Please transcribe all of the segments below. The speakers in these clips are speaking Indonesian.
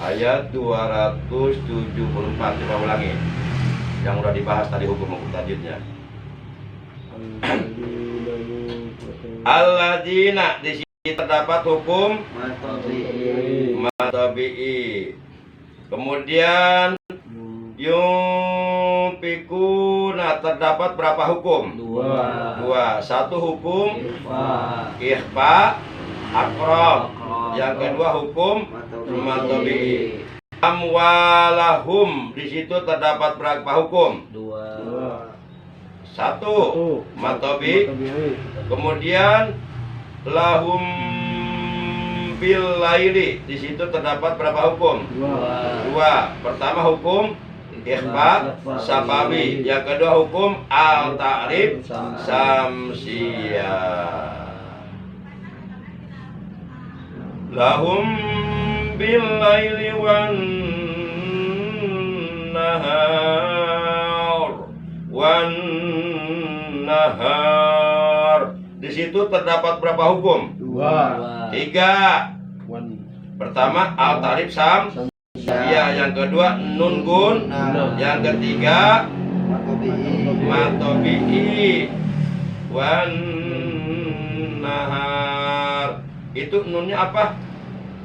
ayat 274. Coba ulangi yang udah dibahas tadi hukum tajwidnya. Alladzina, di sini terdapat hukum matabi'i. Kemudian yunfikuna terdapat berapa hukum? Dua. Satu hukum ikhfa akrob. Yang kedua hukum matabi'i. Amwalahum, di situ terdapat berapa hukum? Satu matabi. Kemudian lahum bil laili, di situ terdapat berapa hukum? Dua. Pertama hukum ikhfa sabawi, yang kedua hukum al ta'rif samsiyah. Lahum bil laili wan nahar. Di situ terdapat berapa hukum? Tiga. Pertama al ta'rif samsiyah, yang kedua nun gun, yang ketiga matobi'i wan nahar. Itu nunnya apa?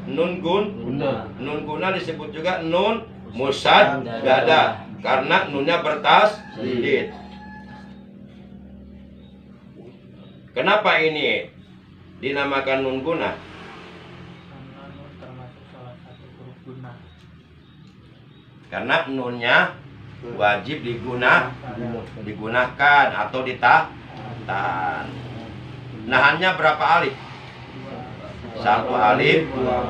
Nun gun. Nun guna disebut juga nun musaddada karena nunnya bertasdid. Kenapa ini dinamakan nun guna? Karena nunnya wajib digunakan atau ditahan. Nahannya berapa alif? Satu alif, dua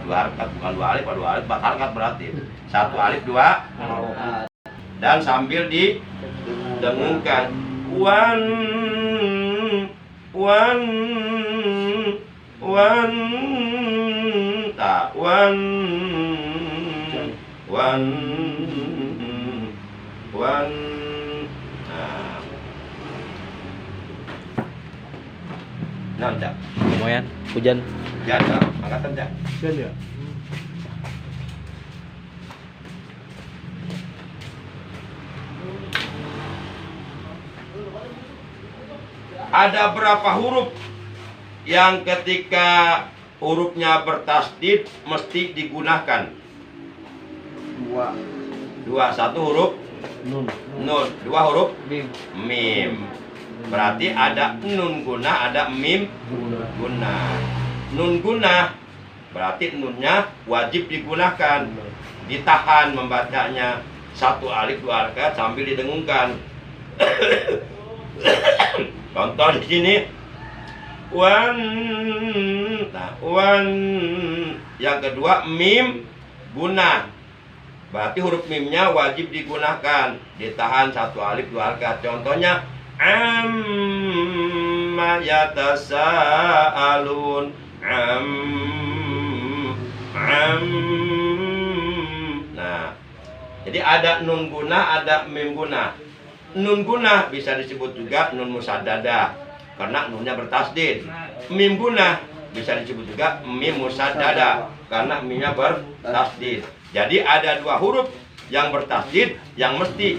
harakat, bukan dua alif, empat harakat berarti. Satu alif, dua, dan sambil didengungkan. Wan, tak, wan. Nah, enggak. Lumayan, hujan. Ya, angkatan enggak. Hujan ya. Ada berapa huruf yang ketika hurufnya bertasdid mesti digunakan? Dua. Satu huruf nun. Dua huruf mim. Berarti ada nun guna, ada mim guna. Nun guna berarti nunnya wajib digunakan, ditahan membacanya. Satu alif, dua harakat sambil didengungkan. Contoh di sini wan. Yang kedua mim guna, berarti huruf mimnya wajib digunakan, ditahan satu alif, dua harakat. Contohnya amma yatasaalun, Nah, jadi ada nun guna, ada mim guna. Nun guna bisa disebut juga nun musaddada karena nunnya bertasdid. Mim guna bisa disebut juga mim musaddada karena mimnya bertasdid. Jadi ada dua huruf yang bertasdid yang mesti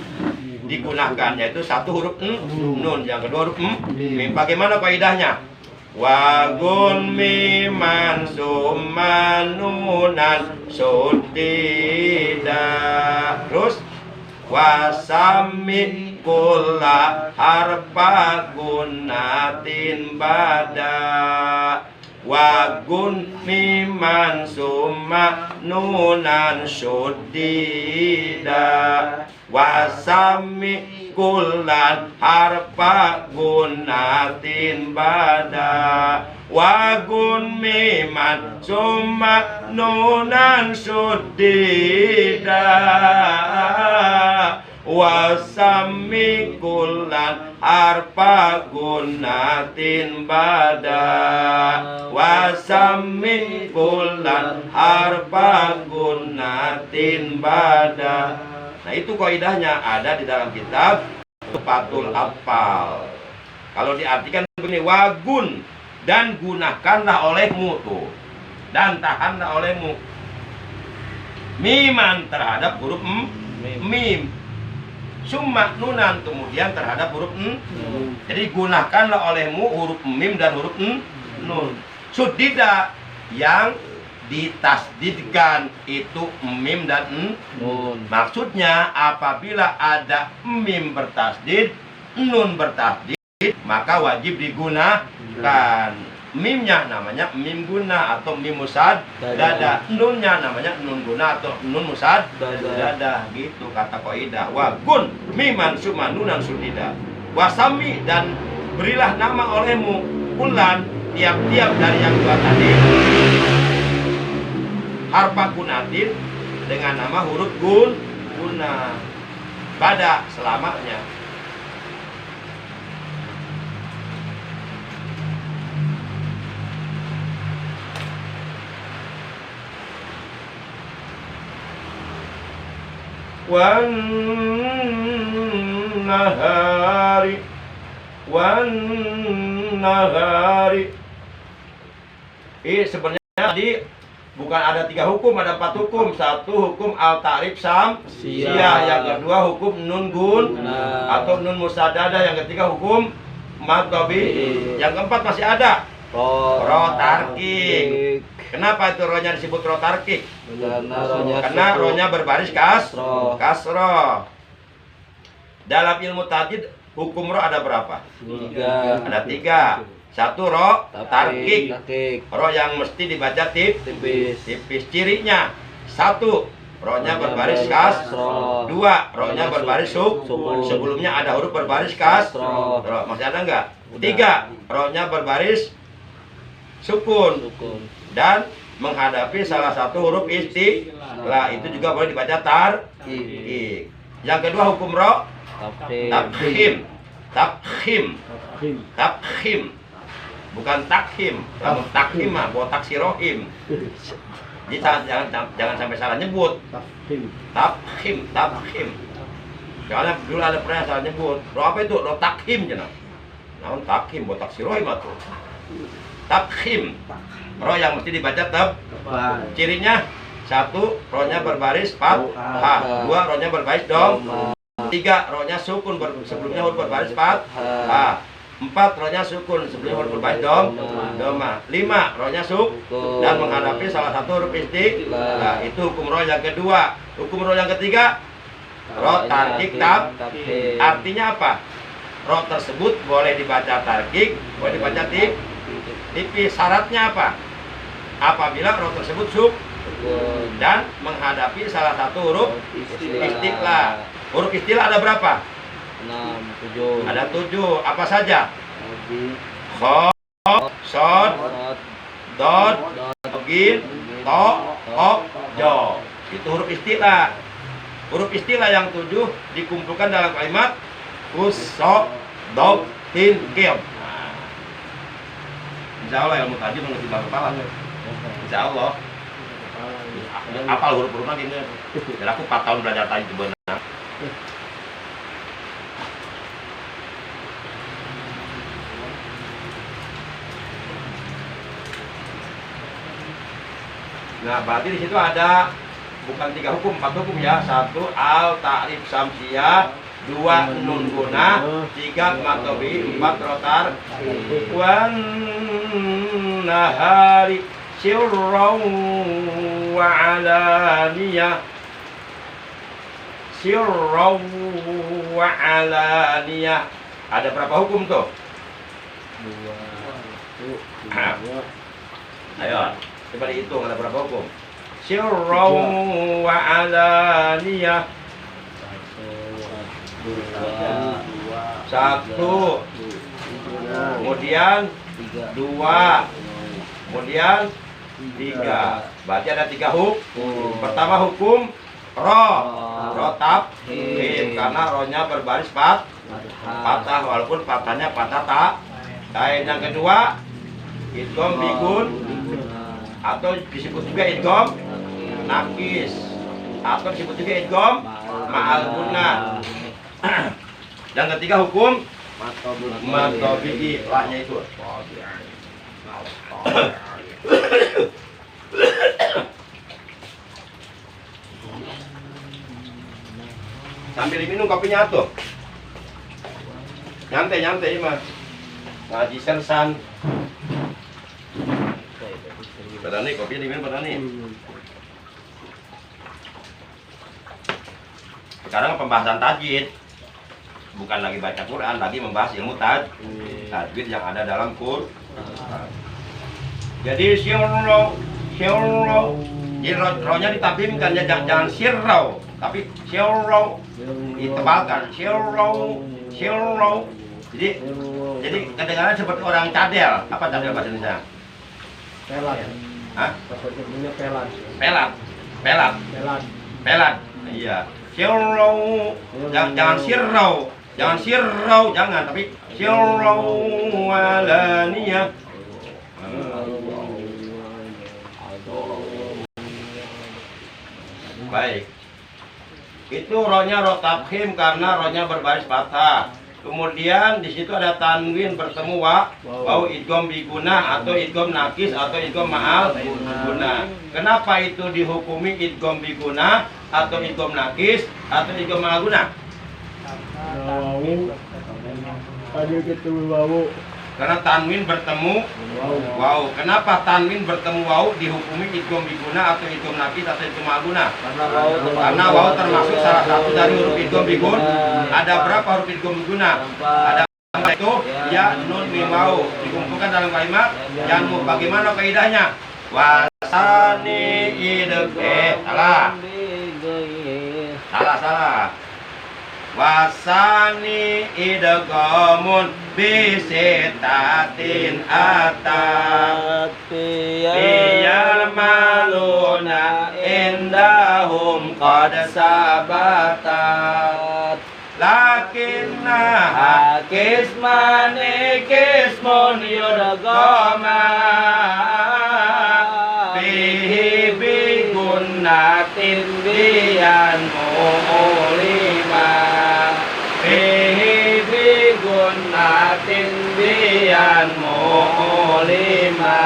digunakan, yaitu satu huruf nun, yang kedua huruf mim. Bagaimana kaidahnya? Wagun miman sumanunan sudida. Terus wasami kulla harfa gunatin bada. Wagun miman sumanunan sudida. Wasami kulan harfa gunatin bada. Wagun miman summa nunan sudida. Wasami kulan harfa gunatin bada. Wasami kulan harfa gunatin bada. Nah, itu kaidahnya ada di dalam kitab Tufatul Atfal. Kalau diartikan begini, wagun, dan gunakanlah olehmu tuh, dan tahanlah olehmu. miman terhadap huruf mim. Summa nunan kemudian terhadap huruf Jadi gunakanlah olehmu huruf mim dan huruf nun. Sudida yang ditasdidkan itu mim dan nun. Maksudnya apabila ada mim bertasdid, nun bertasdid, maka wajib digunakan. Mimnya namanya mim guna atau mim musad dada. Nunnya namanya nun guna atau nun musad dada. Gitu kata kaidah. Wa gun miman summa nunan sudida. Wasami dan berilah nama olehmu kulan tiap-tiap dari yang dua tadi. Harfa gunatin dengan nama huruf guna pada selamanya. Wan nahari. Sebenarnya tadi bukan ada 3 hukum, ada 4 hukum. 1 hukum al-ta'rif samsiyah, yang kedua hukum nun gun atau nun musaddada, yang ketiga hukum mad tabi'i, yang keempat masih ada ro tarkik. Kenapa itu rohnya disebut ro tarkik? Karena rohnya berbaris kasroh. Dalam ilmu tajdid hukum ro ada berapa? 3. Ada 3. 1 ro tarkik, ro yang mesti dibaca tipis. Cirinya 1 rohnya berbaris kasroh, 2 rohnya berbaris sukun. Sebelumnya ada huruf berbaris kasroh. Masih ada enggak? 3 rohnya berbaris sukun dan menghadapi salah satu huruf istilah, itu juga boleh dibaca tarkik. Yang kedua hukum ro takhim, bukan takhim. Kamu takhim mah buat taksirohim. Jadi jangan sampai salah nyebut. Takhim. Soalnya dulu ada pernah salah nyebut. Ro apa itu? Ro takhim jenah. Namun takhim buat taksirohim atau takhim. Ro yang mesti dibaca cirinya 1 rohnya berbaris fathah, 2 rohnya berbaris dom, 3 rohnya sukun sebelumnya huruf berbaris fathah, 4 rohnya sukun sebelumnya huruf berbaris doma, 5 rohnya sukun dan menghadapi salah satu huruf istilah. Itu hukum roh yang kedua. Hukum roh yang ketiga ro tarkik artinya apa? Roh tersebut boleh dibaca tarkik, boleh dibaca tipis. Syaratnya apa? Apabila roh tersebut sukun dan menghadapi salah satu huruf istilah. Huruf istilah ada berapa? 6, 7. Ada 7. Apa saja? Kho, sod, dod, gin, to, jo. Itu huruf istilah. Huruf istilah yang 7 dikumpulkan dalam kalimat uso, dog, tin, kil. Insya Allah ilmu tajwid mengerti bahasa kepala. Insya Allah. Apal huruf-hurufnya gini. Dan aku 4 tahun belajar tajwid benar. Nah, berarti di situ ada bukan 3 hukum, 4 hukum ya. 1 al-ta'rif samsiyah, 2 nun guna, 3 matobi, 4 rotar. Wan nahari sirran wa alaniyah. Sirran wa alaniyah. Ada berapa hukum tuh? 2. Ayo, coba dihitung ada berapa hukum? Sirran wa alaniyah. 1, kemudian 2, kemudian 3. Berarti ada 3 hukum. Pertama hukum ro takhim, karena rohnya berbaris patah walaupun patahnya patah tak. Yang kedua idgham bigun atau disebut juga idgham nakis atau disebut juga idgham ma'al gunnah. Yang ketiga hukum matobi'i, lahnya itu. Ambil minum kopinya tuh. Nyantai ini mah. Ngaji sersan. Padahal nih kopinya diminum padahal nih. Sekarang pembahasan tajwid. Bukan lagi baca Quran, lagi membahas ilmu tajwid yang ada dalam Quran. Jadi sirro. Jadi rohnya ditabimkan ya, jangan sirro, tapi sirro ditebalkan. Sirro. Jadi kedengaran seperti orang cadel. Apa cadel bahasa Indonesia? Pelat. Hah? Bahasa Jepangnya pelat. Pelat. Iya. Sirro. Jangan sirro. Jangan, tapi sirro alaniyah. Baik. Itu rohnya roh tafkhim karena rohnya berbaris fathah. Kemudian di situ ada tanwin bertemu wau idgham biguna atau idgham nakis atau idgham ma'al guna. Kenapa itu dihukumi idgham biguna atau idgham nakis atau idgham ma'al guna? Tadi kita wau. Karena tanwin bertemu wau. Kenapa tanwin bertemu wau dihukumi idgham biguna atau idgham nakis atau idgham ma'al guna? Karena wau termasuk salah satu dari huruf idgham bigun. Ada berapa huruf idgham biguna? Ada itu ya, nun, mim, wau dikumpulkan dalam kalimat yang bagaimana kaidahnya? Wasani salah. Wasani idghamun bisitatin atat biyal maluna indahum qad sabatat lakinna kismani kismun yudghama bihi bigunnatin biyan mu'lima bihi bigunnatin biyan mu'lima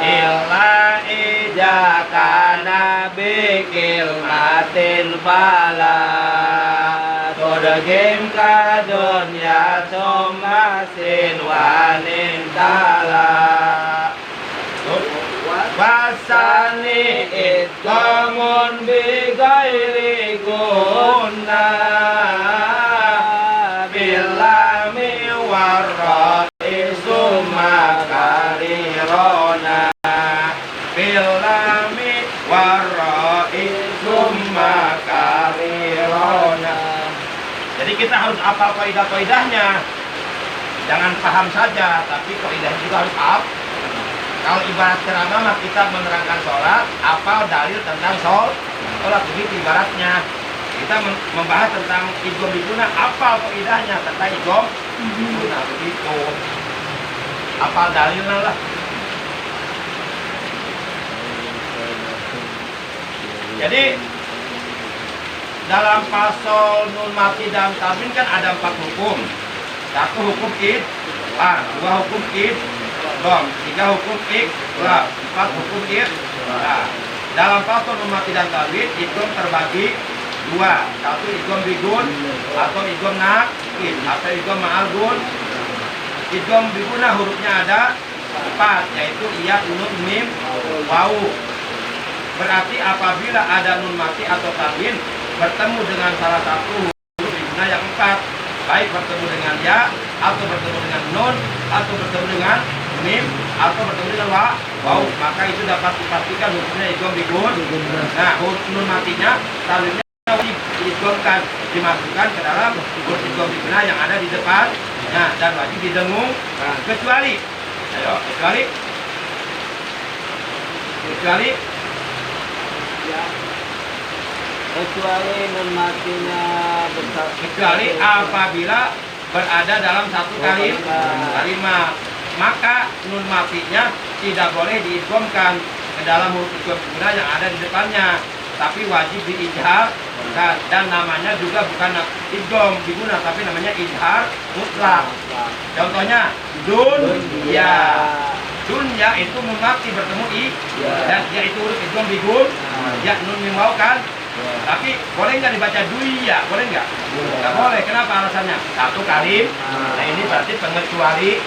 illa ijakana bikil matin fala todagim ka dunya sumasin wanin tala wasani idghamun bi ghairi gunna bilami warra'i summa karirona bilami warra'i summa karirona. Jadi kita harus hafal kaidah-kaidahnya. Jangan paham saja, tapi kaidah juga harus hafal. Kalau ibarat ceramah mah kita menerangkan sholat, hafal dalil tentang sholat, begitu ibaratnya. Kita membahas tentang idgham biguna, hafal kaidahnya tentang idgham biguna, begitu. Hafal dalilnya lah. Jadi dalam pasal nun mati dan tanwin kan ada 4 hukum. 1 hukum idgham, 2 hukum idgham, 3 hukum iqlab, 4 hukum idgham. Dalam pasal nun mati dan tanwin idgham terbagi 2. 1 idgham bigun atau idgham nakis atau idgham ma'al gun. Idgham biguna hurufnya ada 4, yaitu iya, nun, mim, wau. Berarti apabila ada nun mati atau tanwin bertemu dengan salah satu huruf biguna yang 4, baik bertemu dengan ya, atau bertemu dengan nun, atau bertemu dengan mim, atau bertemu dengan wau, maka itu dapat dipastikan hurufnya idgham bigun. Nah, huruf nun matinya tanwinnya wajib diidghamkan, dimasukkan ke dalam huruf idgham biguna yang ada di depan. Nah, dan wajib didengung kecuali kecuali nun matinya besar, kecuali apabila berada dalam satu kalimat, maka nun matinya tidak boleh diidghamkan ke dalam huruf idgham biguna yang ada di depannya, tapi wajib diizhar, dan namanya juga bukan idgham biguna tapi namanya izhar mutlak. Contohnya dunya itu nun mati bertemu dan ya itu huruf idgham bigun, ya nun mim wau kan Ya. Tapi boleh nggak dibaca duya? Boleh nggak? Nggak boleh. Kenapa alasannya? Satu kalim. Nah ini berarti pengecuali.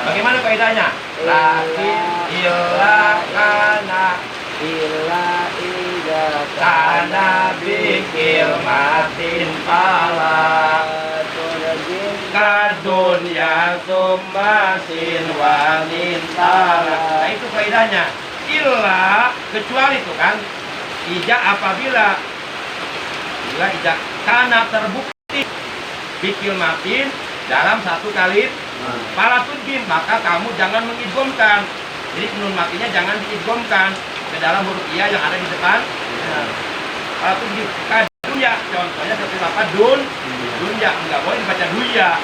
Bagaimana kaidahnya? Lakin illa kana ida kana bikil matin pala kadunya sumasin walin tala. Nah itu kaidahnya. Illa kecuali itu kan. Ija apabila ija kana terbukti bikil matin dalam satu kali para tunjim, maka kamu jangan mengidgomkan. Jadi nun matinya jangan diidgomkan ke dalam huruf iya yang ada di depan. Para tunjim kadunya, contohnya seperti apa dunya, enggak boleh dibaca duya.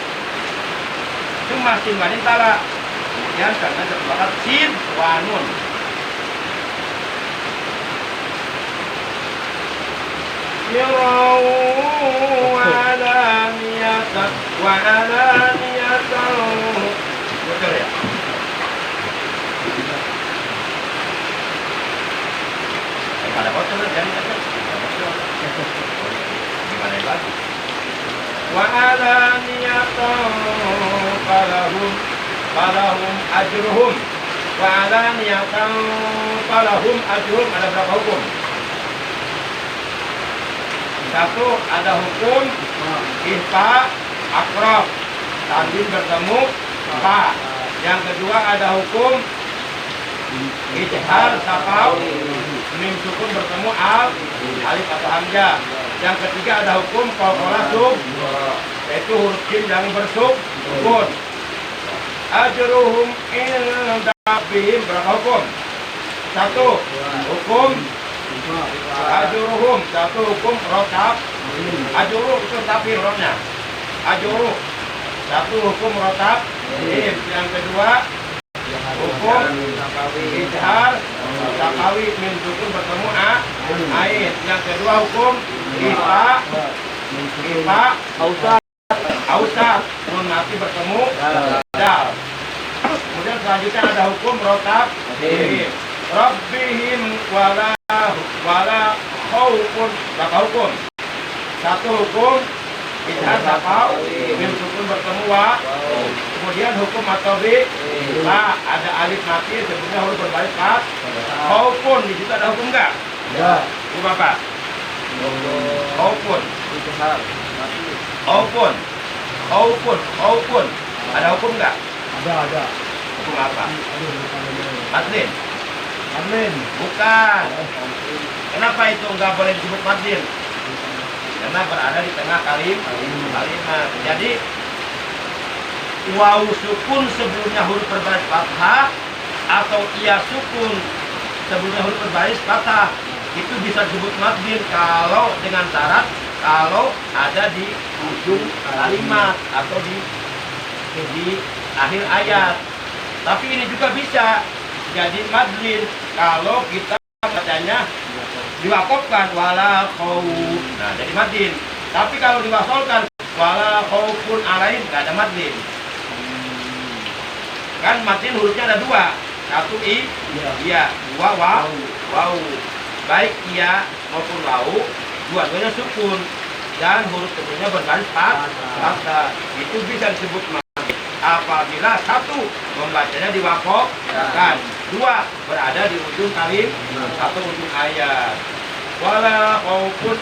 Cuma sin wanin tala. Kemudian karena terbatas sin wanun. Alaniyatan wa alaniyatan. Betul ya? Pada bocor jadi gimana lagi? Wa alaniyatan falahum ajruhum. Wa alaniyatan falahum ajruhum. Ada berapa hukum? Satu, ada hukum ihfa akrab, tanwin bertemu fa. Yang kedua ada hukum ijhar safau, mim sukun bertemu al, alif atau hamzah. Yang ketiga ada hukum qalqalah sub, yaitu huruf jim yang bersukun. Ajruhum inda rabbihim, berapa hukum? Satu, hukum ajuruhum, satu hukum rotab. Ajuruh itu tapi hurufnya. Ajuruh, satu hukum rotab. Yang kedua hukum ijhar sakawi min sukun bertemu ain. Yang kedua hukum ifa ausat nun mati bertemu dal. Kemudian selanjutnya ada hukum rotab. Rabbihim wala khaufun. Berapa hukum? Satu hukum ijhar safau mim sukun bertemu wa. Kemudian hukum matobi la, ada alif mati sebelumnya huruf berbaris pas. Khaufun, di situ ada hukum enggak? Ya. Hukum apa? Khaufun. Khaufun. Ada hukum enggak? Ada. Hukum apa? Madlin. Amin. Bukan. Kenapa itu enggak boleh disebut madlin? Karena berada di tengah kalimat. Jadi waw sukun sebelumnya huruf berbaris fathah atau iya sukun sebelumnya huruf berbaris fathah itu bisa disebut madlin kalau dengan syarat kalau ada di ujung kalimat atau di akhir ayat. Tapi ini juga bisa jadi madlin kalau kita bacanya diwakofkan wala khauf. Nah, jadi madlin. Tapi kalau diwasolkan wala khaufun alaihim, enggak ada madlin. Kan madlin hurufnya ada dua. Satu iya, dua waw. Baik iya maupun waw, dua-duanya sukun dan huruf keduanya berbaris fathah. Itu bisa disebut madlin apabila satu membacanya diwakofkan, dua berada di ujung kalimat atau ujung ayat. Wala khaufun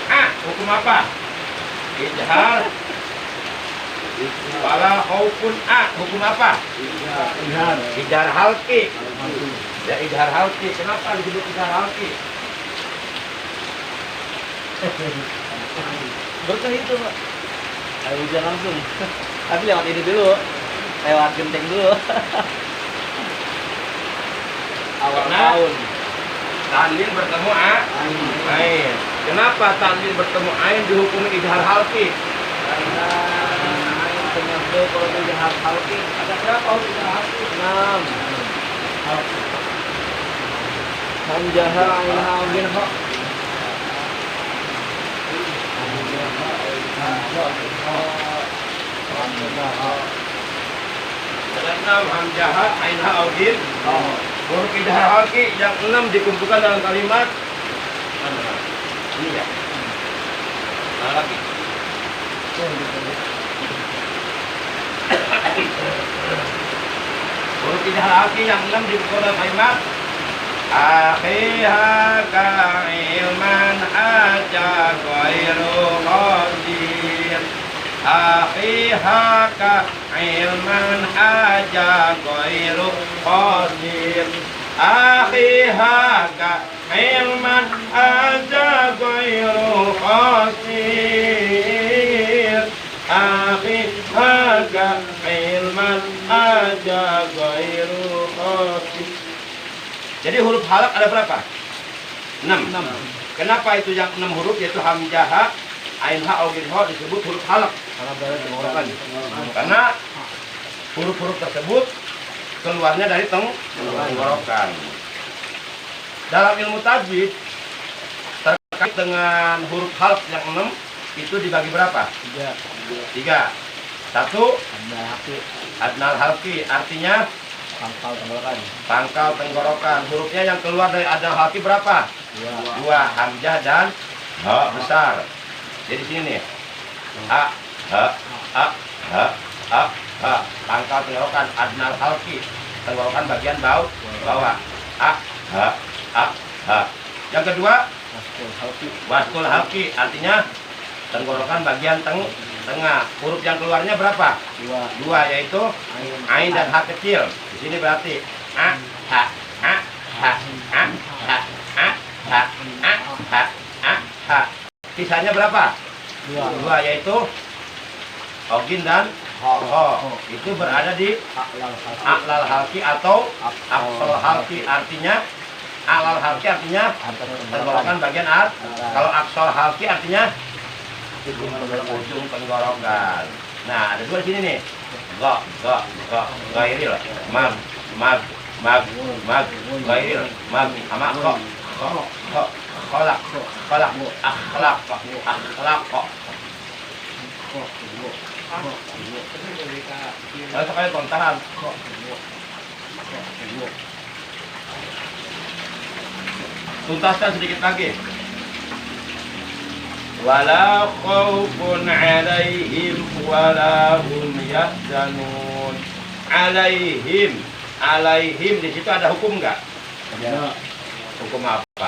hukum apa? Ijhar. Wala khaufun hukum apa? Ijhar halqi. Ya ijhar halqi. Kenapa disebut ijhar halqi? Berkah itu, Pak. Ayo hujan langsung. Tapi lewat ini dulu. Lewat genteng dulu. Awal tahun. Tanwin bertemu ain. Kenapa tanwin bertemu ain dihukumi ijhar halqi? Karena ain penyebab kalau ijhar halqi. Ada berapa huruf ijhar halqi? 6. Hamzah ain ha bin ha. Ada 6 hamzah ain ha bin. Huruf ijhar halqi yang 6 dikumpulkan dalam kalimat ini ya. halaki yang 6 dipukul dalam kalimat akhiha ka ilman aja ghairu qadir. Akhiha ka ilman aja ghairu qadir. Akhiha ka ilman aja ghairu qadir. Akhiha ka ilman aja ghairu qadir. Jadi huruf halak ada berapa? 6. Kenapa itu yang 6 huruf yaitu hamzah, ain, ha, au, ha disebut huruf halak? Karena berada di tenggorokan. Karena huruf-huruf tersebut keluarnya dari tenggorokan. Dalam ilmu tajwid terkait dengan huruf halak yang 6 itu dibagi berapa? 3. 1 adnal halki artinya Pangkal tenggorokan. pangkal tenggorokan. Hurufnya yang keluar dari adnal halki berapa? 2. Hamzah dan ha besar. Jadi sini nih. A, pangkal tenggorokan adnal halki. Tenggorokan bagian bawah. A. Yang kedua, wastul halki artinya tenggorokan bagian tengah. Huruf yang keluarnya berapa? 2 yaitu ain dan ha kecil. Di sini berarti a, ha, a, ha, a, ha, a, ha, a, ha, a, ha. Sisanya berapa? 2 yaitu ogin dan ho. Itu berada di aklal halki atau aksol halki artinya aklal halki artinya tenggorokan bagian kalau aksol halki artinya ujung tenggorokan. Nah, ada 2 di sini nih. Gairil, mag, gairil, mag, sama kolak, akhlak. Lalu sekali kontahan. Tuntaskan sedikit lagi. Wala khaufun 'alaihim wala hum yahzanun. 'Alaihim di situ ada hukum enggak? Ada. Hukum apa?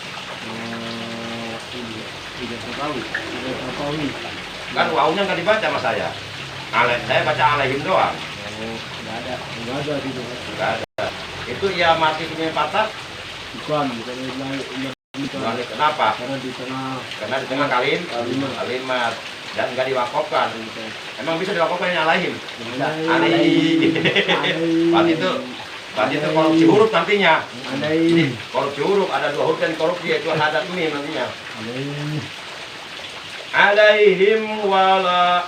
Tidak tertahu. Kan wawunya enggak dibaca sama saya. Saya baca 'alaihim doang. Tidak ada gitu. Enggak ada. Itu ya mati punya patah. Bukan Kenapa? karena di tengah Karena di tengah kalimat dan enggak diwakafkan. Emang bisa diwakafkan yang 'alaihim? Alaih. Berarti itu korupsi huruf nantinya. Jadi korupsi huruf ada 2 huruf dan korupsi yaitu ha dan mim nantinya. Alaihim wala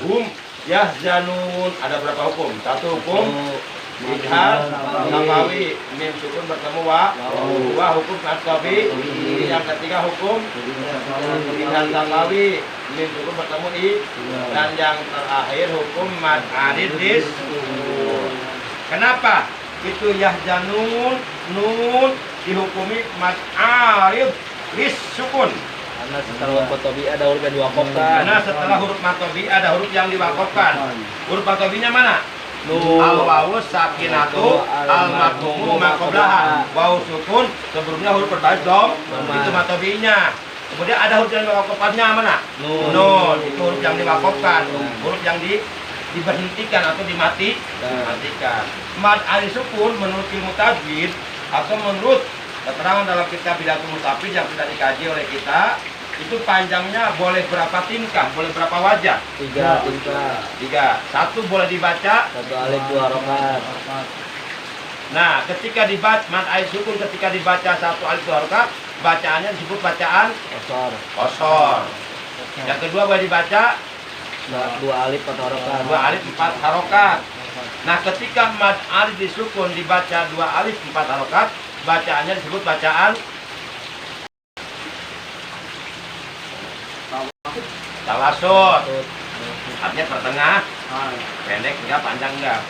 hum yahzanun. Ada berapa hukum? 1 hukum idhar nafawi, mim sukun bertemu wa, 2 hukum nafawi. Yang ketiga hukum idhar nafawi, mim sukun bertemu i, dan yang terakhir hukum mad arid lis. Kenapa itu yahzanun nun dihukumi mad arid lis sukun? Karena setelah huruf matobi ada huruf yang diwakafkan. Karena setelah huruf matobi ada huruf yang diwakafkan. Huruf matobinya mana? Nun. Al-wawu sakinatu al-makmumu maqablaha. Wawu sukun sebelumnya huruf berbaris dom. Itu matobinya. Kemudian ada huruf yang diwakafkannya mana? Nun. Itu huruf yang diwakafkan. Huruf yang diberhentikan atau dimatikan. Mad ali sukun menurut ilmu tajwid atau menurut keterangan dalam kitab Bidatul Mustafid yang sudah dikaji oleh kita, itu panjangnya boleh berapa tingkah, boleh berapa wajah? 3 tingkah. 3. 1 boleh dibaca 1 alif 2 harokat. Nah, ketika dibaca mad alif sukun, ketika dibaca 1 alif 2 harokat, bacaannya disebut bacaan Kosor. Yang kedua boleh dibaca 2 alif 4 harokat. 2 alif 4 harokat. Nah, ketika mad alif disukun dibaca 2 alif 4 harokat, bacaannya disebut bacaan tawasud. Artinya pertengah, pendek enggak, panjang enggak.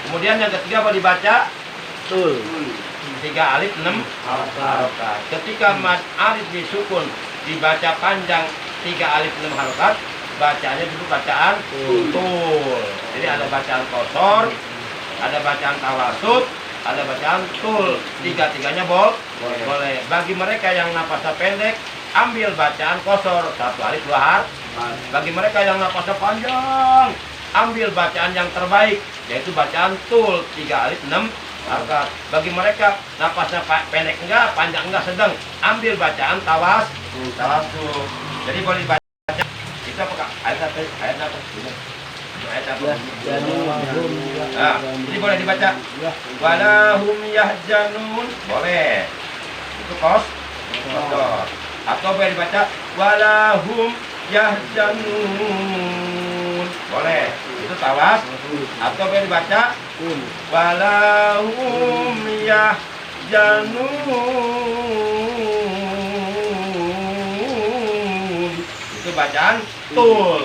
Kemudian yang ketiga boleh dibaca Tul. 3 alif 6 harokat. Ketika mad alif disukun dibaca panjang 3 alif 6 harokat, bacaannya disebut bacaan tul. Jadi ada bacaan kosor, Ada bacaan tawasud, ada bacaan tul. Tiga-tiganya boleh. Bagi mereka yang napasnya pendek, ambil bacaan kosor 1 alif 2 harf. Bagi mereka yang napasnya panjang, ambil bacaan yang terbaik, yaitu bacaan tul 3 alif 6 harkat. Bagi mereka napasnya pendek enggak, panjang enggak, sedang, ambil bacaan tawasud. Jadi boleh dibaca. Itu apa? Ayat apa? Ayat apa? Ayat apa? Nah, jadi boleh dibaca. Walahum yahjanun. Boleh. Itu kosor. Atau boleh dibaca walahum yahjanun. Boleh. Itu tawas. Atau boleh dibaca walahum yahjanun. Itu bacaan tul.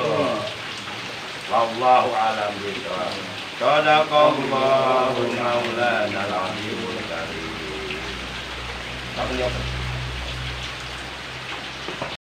Wallahu a'lam bishawab. Shadaqallahu maulana al-aliyyul karim.